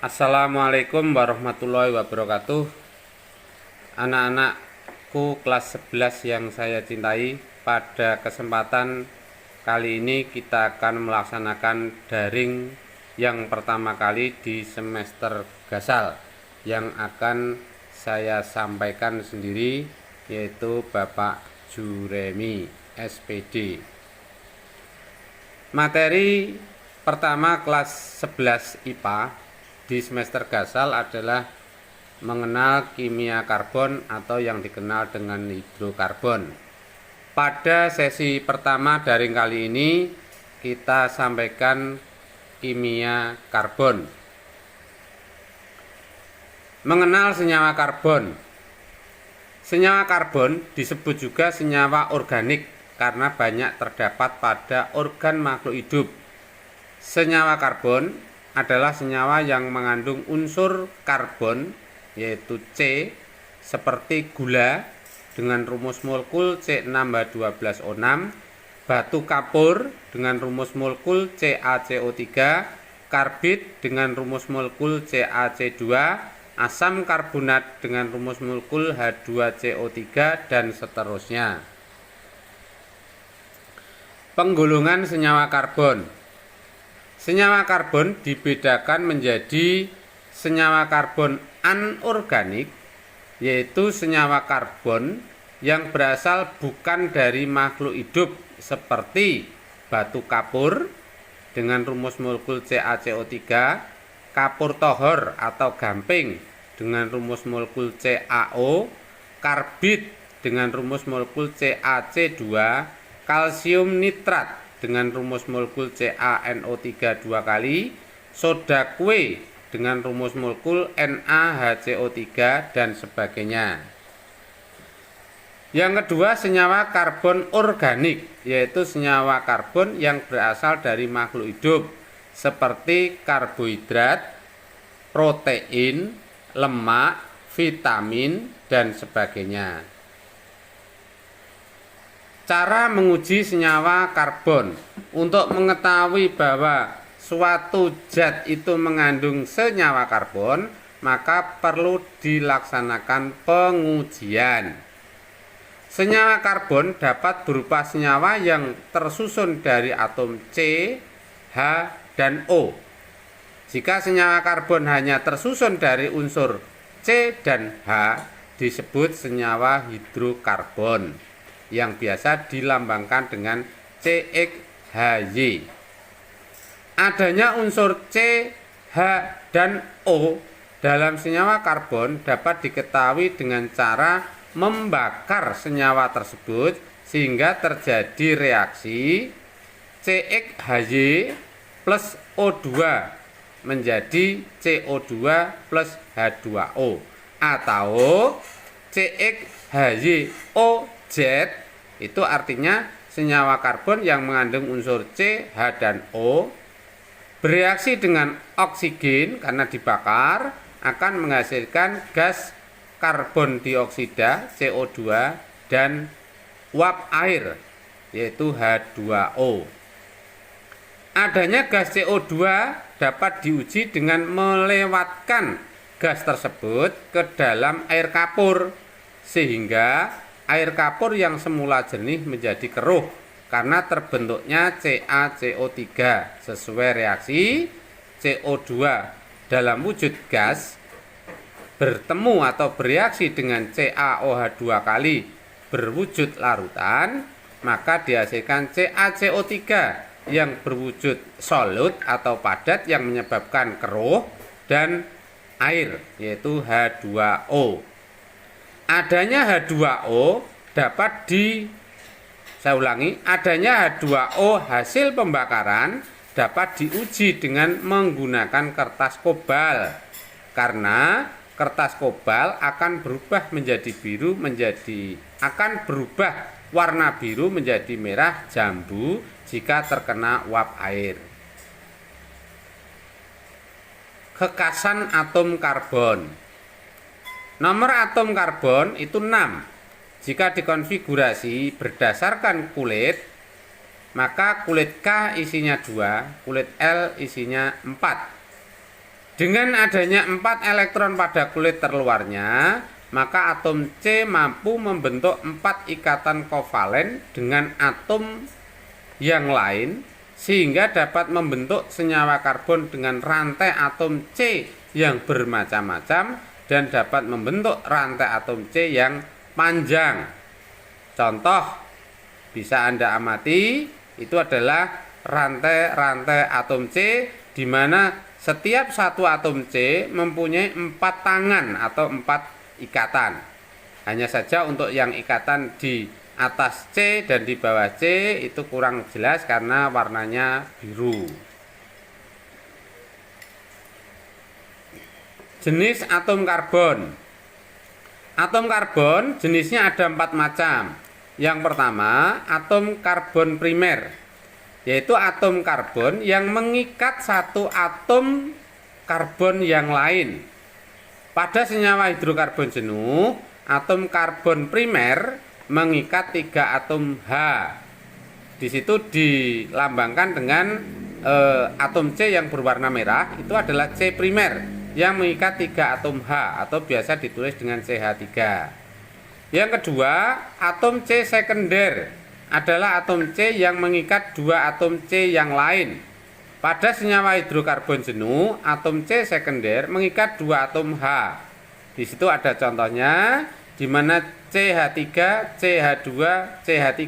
Assalamualaikum warahmatullahi wabarakatuh. Anak-anakku kelas 11 yang saya cintai, pada kesempatan kali ini kita akan melaksanakan daring yang pertama kali di semester Gasal yang akan saya sampaikan sendiri, yaitu Bapak Juremi SPD. Materi pertama kelas 11 IPA di semester Gasal adalah mengenal kimia karbon atau yang dikenal dengan hidrokarbon. Pada sesi pertama daring kali ini kita sampaikan kimia karbon. Mengenal senyawa karbon. Senyawa karbon disebut juga senyawa organik karena banyak terdapat pada organ makhluk hidup. Senyawa karbon adalah senyawa yang mengandung unsur karbon yaitu C seperti gula dengan rumus molekul C6H12O6, batu kapur dengan rumus molekul CaCO3, karbid dengan rumus molekul CaC2, asam karbonat dengan rumus molekul H2CO3 dan seterusnya. Penggolongan senyawa karbon. Senyawa karbon dibedakan menjadi senyawa karbon anorganik, yaitu senyawa karbon yang berasal bukan dari makhluk hidup seperti batu kapur dengan rumus molekul CaCO3, kapur tohor atau gamping dengan rumus molekul CaO, karbid dengan rumus molekul CaC2, kalsium nitrat dengan rumus molekul CaNO3 2 kali, soda kue dengan rumus molekul NaHCO3 dan sebagainya. Yang kedua, senyawa karbon organik, yaitu senyawa karbon yang berasal dari makhluk hidup seperti karbohidrat, protein, lemak, vitamin, dan sebagainya. Cara menguji senyawa karbon. Untuk mengetahui bahwa suatu zat itu mengandung senyawa karbon, maka perlu dilaksanakan pengujian. Senyawa karbon dapat berupa senyawa yang tersusun dari atom C, H, dan O. Jika senyawa karbon hanya tersusun dari unsur C dan H, disebut senyawa hidrokarbon yang biasa dilambangkan dengan CXHY. Adanya unsur C, H, dan O dalam senyawa karbon dapat diketahui dengan cara membakar senyawa tersebut sehingga terjadi reaksi CXHY plus O2 menjadi CO2 plus H2O atau CXHYOZ. Itu artinya senyawa karbon yang mengandung unsur C, H, dan O bereaksi dengan oksigen karena dibakar akan menghasilkan gas karbon dioksida CO2 dan uap air yaitu H2O. Adanya gas CO2 dapat diuji dengan melewatkan gas tersebut ke dalam air kapur sehingga air kapur yang semula jernih menjadi keruh karena terbentuknya CaCO3 sesuai reaksi CO2 dalam wujud gas bertemu atau bereaksi dengan CaOH2 kali berwujud larutan, maka dihasilkan CaCO3 yang berwujud solut atau padat yang menyebabkan keruh dan air yaitu H2O. Adanya H2O dapat adanya H2O hasil pembakaran dapat diuji dengan menggunakan kertas kobal karena kertas kobal akan berubah warna biru menjadi merah jambu jika terkena uap air. Kekasan atom karbon. Nomor atom karbon itu 6. Jika dikonfigurasi berdasarkan kulit, maka kulit K isinya 2, kulit L isinya 4. Dengan adanya 4 elektron pada kulit terluarnya, maka atom C mampu membentuk 4 ikatan kovalen dengan atom yang lain sehingga dapat membentuk senyawa karbon dengan rantai atom C yang bermacam-macam dan dapat membentuk rantai atom C yang panjang. Contoh bisa Anda amati itu adalah rantai-rantai atom C di mana setiap satu atom C mempunyai 4 tangan atau 4 ikatan. Hanya saja untuk yang ikatan di atas C dan di bawah C itu kurang jelas karena warnanya biru. Jenis atom karbon. Atom karbon jenisnya ada 4 macam. Yang pertama, atom karbon primer, yaitu atom karbon yang mengikat satu atom karbon yang lain. Pada senyawa hidrokarbon jenuh, atom karbon primer mengikat 3 atom H. Di situ dilambangkan dengan atom C yang berwarna merah, itu adalah C primer yang mengikat 3 atom H atau biasa ditulis dengan CH3. Yang kedua, atom C sekunder adalah atom C yang mengikat 2 atom C yang lain. Pada senyawa hidrokarbon jenuh, atom C sekunder mengikat 2 atom H. Di situ ada contohnya, di mana CH3, CH2, CH3.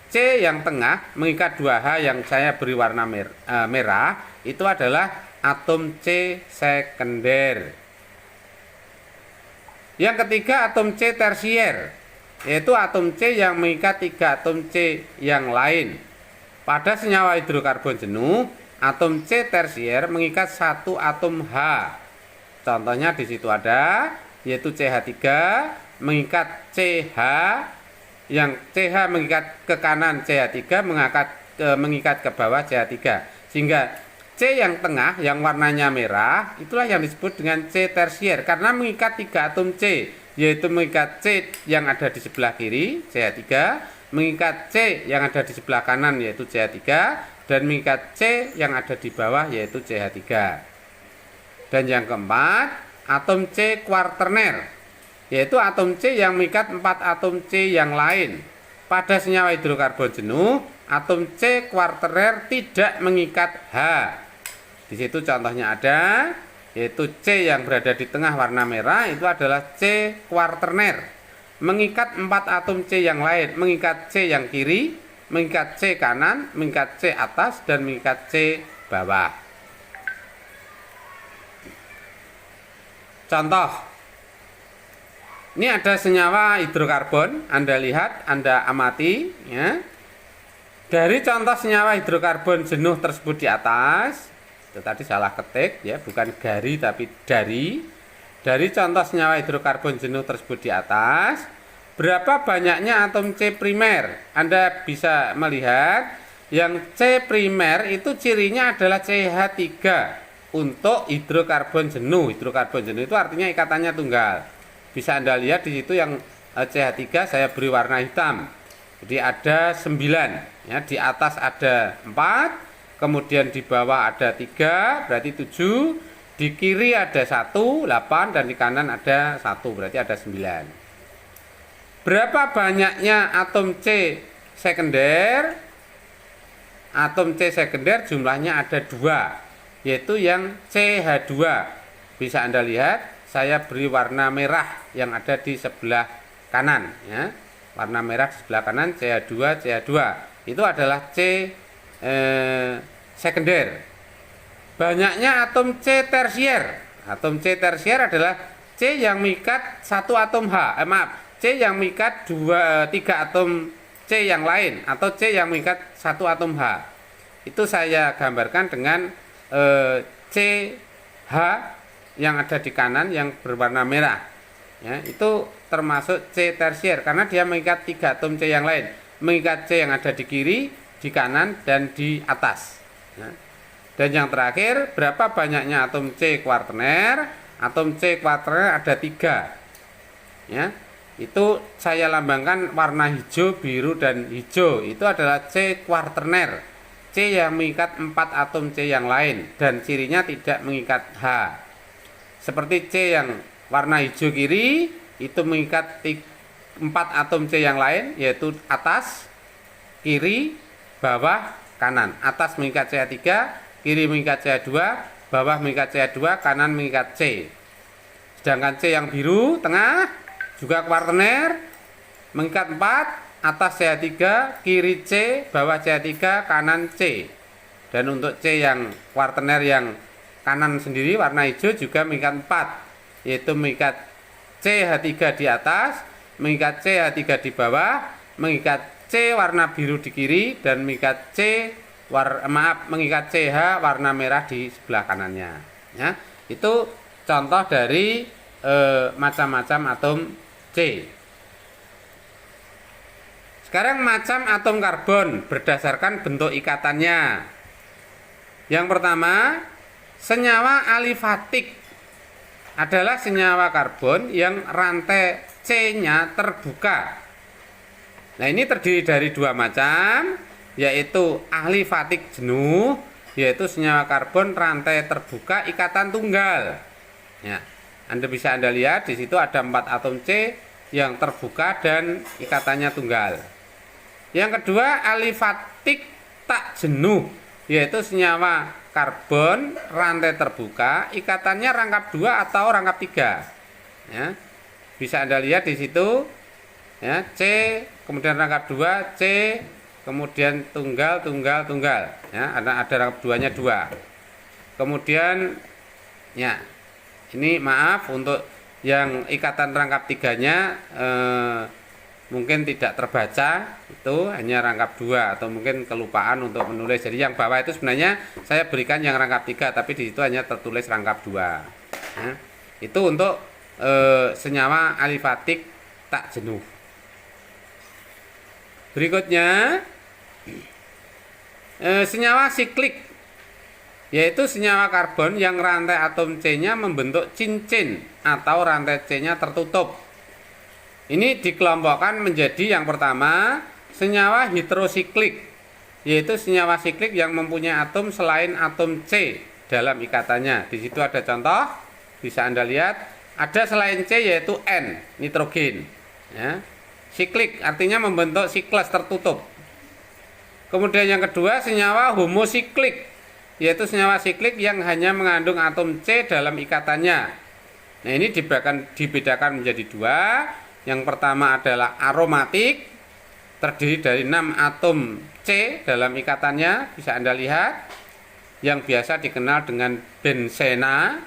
C yang tengah mengikat 2H yang saya beri warna merah, itu adalah atom C sekunder. Yang ketiga, atom C tersier, yaitu atom C yang mengikat 3 atom C yang lain. Pada senyawa hidrokarbon jenuh, atom C tersier mengikat 1 atom H. Contohnya di situ ada, yaitu CH3 mengikat CH, yang CH mengikat ke kanan, CH3 mengikat ke bawah CH3. Sehingga C yang tengah yang warnanya merah itulah yang disebut dengan C tersier karena mengikat 3 atom C, yaitu mengikat C yang ada di sebelah kiri CH3, mengikat C yang ada di sebelah kanan yaitu CH3, dan mengikat C yang ada di bawah yaitu CH3. Dan yang keempat, atom C kuarterner, yaitu atom C yang mengikat 4 atom C yang lain. Pada senyawa hidrokarbon jenuh, atom C kuarterner tidak mengikat H. Di situ contohnya ada, yaitu C yang berada di tengah warna merah itu adalah C kuarterner, mengikat 4 atom C yang lain, mengikat C yang kiri, mengikat C kanan, mengikat C atas, dan mengikat C bawah. Contoh, ini ada senyawa hidrokarbon, Anda lihat, Anda amati ya. Dari contoh senyawa hidrokarbon jenuh tersebut di atas, itu tadi salah ketik ya, bukan gari tapi dari. Dari contoh senyawa hidrokarbon jenuh tersebut di atas, berapa banyaknya atom C primer? Anda bisa melihat yang C primer itu cirinya adalah CH3 untuk hidrokarbon jenuh. Hidrokarbon jenuh itu artinya ikatannya tunggal. Bisa Anda lihat di situ yang CH3 saya beri warna hitam. Jadi ada 9 ya, di atas ada 4, kemudian di bawah ada 3, berarti 7, di kiri ada 1, 8, dan di kanan ada 1, berarti ada 9. Berapa banyaknya atom C sekunder? Atom C sekunder jumlahnya ada 2, yaitu yang CH2. Bisa Anda lihat, saya beri warna merah yang ada di sebelah kanan ya. Warna merah di sebelah kanan CH2, CH2. Itu adalah C sekunder. Banyaknya atom C tersier. Atom C tersier adalah C yang mengikat 1 atom H. C yang mengikat 3 atom C yang lain, atau C yang mengikat 1 atom H. Itu saya gambarkan dengan CH yang ada di kanan yang berwarna merah. Ya, itu termasuk C tersier karena dia mengikat 3 atom C yang lain, mengikat C yang ada di kiri, di kanan, dan di atas. Ya. Dan yang terakhir, berapa banyaknya atom C kuarterner? Atom C kuarterner ada 3. Ya, itu saya lambangkan warna hijau, biru, dan hijau. Itu adalah C kuarterner. C yang mengikat 4 atom C yang lain dan cirinya tidak mengikat H. Seperti C yang warna hijau kiri itu mengikat 4 atom C yang lain, yaitu atas, kiri, bawah, kanan. Atas mengikat CH3, kiri mengikat CH2, bawah mengikat CH2, kanan mengikat C. Sedangkan C yang biru tengah juga kuartener mengikat 4, atas CH3, kiri C, bawah CH3, kanan C. Dan untuk C yang kuartener yang kanan sendiri warna hijau juga mengikat 4, yaitu mengikat CH3 di atas, mengikat CH3 di bawah, mengikat C warna biru di kiri, dan mengikat mengikat CH warna merah di sebelah kanannya. Ya, itu contoh dari macam-macam atom C. Sekarang macam atom karbon berdasarkan bentuk ikatannya. Yang pertama, senyawa alifatik adalah senyawa karbon yang rantai C-nya terbuka. Nah, ini terdiri dari dua macam, yaitu alifatik jenuh, yaitu senyawa karbon rantai terbuka ikatan tunggal. Ya, Anda lihat di situ ada 4 atom C yang terbuka dan ikatannya tunggal. Yang kedua, alifatik tak jenuh, yaitu senyawa karbon rantai terbuka ikatannya rangkap 2 atau rangkap 3. Ya, bisa Anda lihat di situ, ya, C, kemudian rangkap 2, C, kemudian tunggal. Ya, ada rangkap 2-nya 2. Kemudian, ya, ini maaf untuk yang ikatan rangkap 3-nya mungkin tidak terbaca, itu hanya rangkap 2 atau mungkin kelupaan untuk menulis. Jadi yang bawah itu sebenarnya saya berikan yang rangkap 3, tapi di situ hanya tertulis rangkap 2. Ya, itu untuk senyawa alifatik tak jenuh. Berikutnya senyawa siklik, yaitu senyawa karbon yang rantai atom C-nya membentuk cincin atau rantai C-nya tertutup. Ini dikelompokkan menjadi yang pertama senyawa heterosiklik, yaitu senyawa siklik yang mempunyai atom selain atom C dalam ikatannya. Di situ ada contoh, bisa Anda lihat, ada selain C yaitu N, nitrogen. Ya. Siklik artinya membentuk siklus tertutup. Kemudian yang kedua senyawa homosiklik, yaitu senyawa siklik yang hanya mengandung atom C dalam ikatannya. Nah, ini dibedakan menjadi 2. Yang pertama adalah aromatik, terdiri dari 6 atom C dalam ikatannya, bisa Anda lihat, yang biasa dikenal dengan bensena.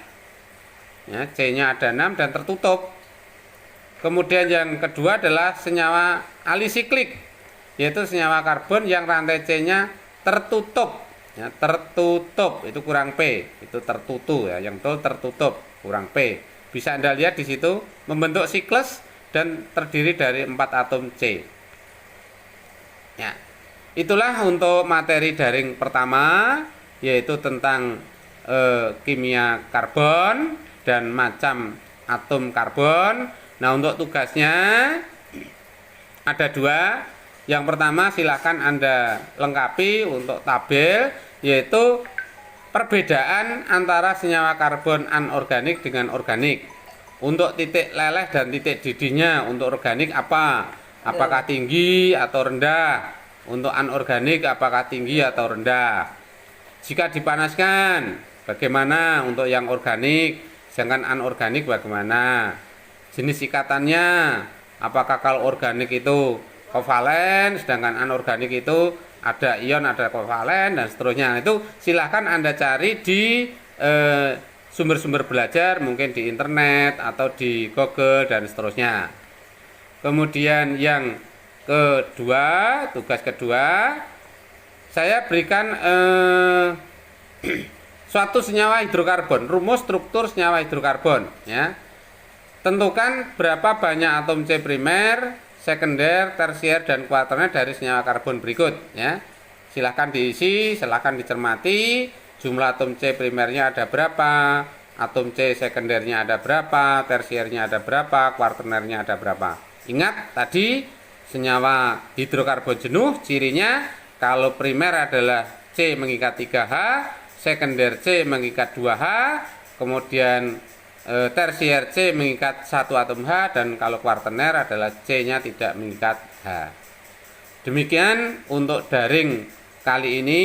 Ya, C-nya ada 6 dan tertutup. Kemudian yang kedua adalah senyawa alisiklik, yaitu senyawa karbon yang rantai C-nya tertutup. Ya, tertutup itu kurang P, itu tertutup ya, yang betul tertutup kurang P. Bisa Anda lihat di situ membentuk siklus dan terdiri dari 4 atom C. Ya, itulah untuk materi daring pertama, yaitu tentang kimia karbon dan macam atom karbon. Nah, untuk tugasnya ada 2. Yang pertama silakan Anda lengkapi untuk tabel, yaitu perbedaan antara senyawa karbon anorganik dengan organik. Untuk titik leleh dan titik didihnya untuk organik apa? Apakah tinggi atau rendah? Untuk anorganik apakah tinggi atau rendah? Jika dipanaskan, bagaimana untuk yang organik? Sedangkan anorganik bagaimana? Jenis ikatannya, apakah kalau organik itu kovalen, sedangkan anorganik itu ada ion, ada kovalen, dan seterusnya. Itu silahkan Anda cari di sumber-sumber belajar, mungkin di internet atau di Google dan seterusnya. Kemudian yang kedua, tugas kedua, saya berikan suatu senyawa hidrokarbon, rumus struktur senyawa hidrokarbon. Ya, tentukan berapa banyak atom C primer, sekunder, tersier, dan kuaterner dari senyawa karbon berikut. Ya, silahkan diisi, silahkan dicermati. Jumlah atom C primernya ada berapa, atom C sekundernya ada berapa, tersiernya ada berapa, kuarternernya ada berapa. Ingat tadi senyawa hidrokarbon jenuh cirinya kalau primer adalah C mengikat 3H, sekunder C mengikat 2H, kemudian tersier C mengikat 1 atom H, dan kalau kuartener adalah C-nya tidak mengikat H. Demikian untuk daring kali ini.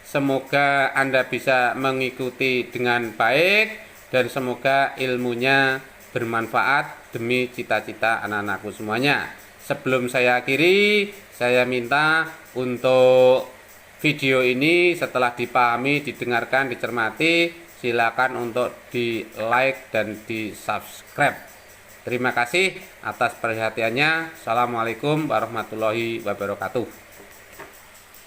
Semoga Anda bisa mengikuti dengan baik dan semoga ilmunya bermanfaat demi cita-cita anak-anakku semuanya. Sebelum saya akhiri, saya minta untuk video ini setelah dipahami, didengarkan, dicermati, silakan untuk di like dan di subscribe. Terima kasih atas perhatiannya. Assalamualaikum warahmatullahi wabarakatuh.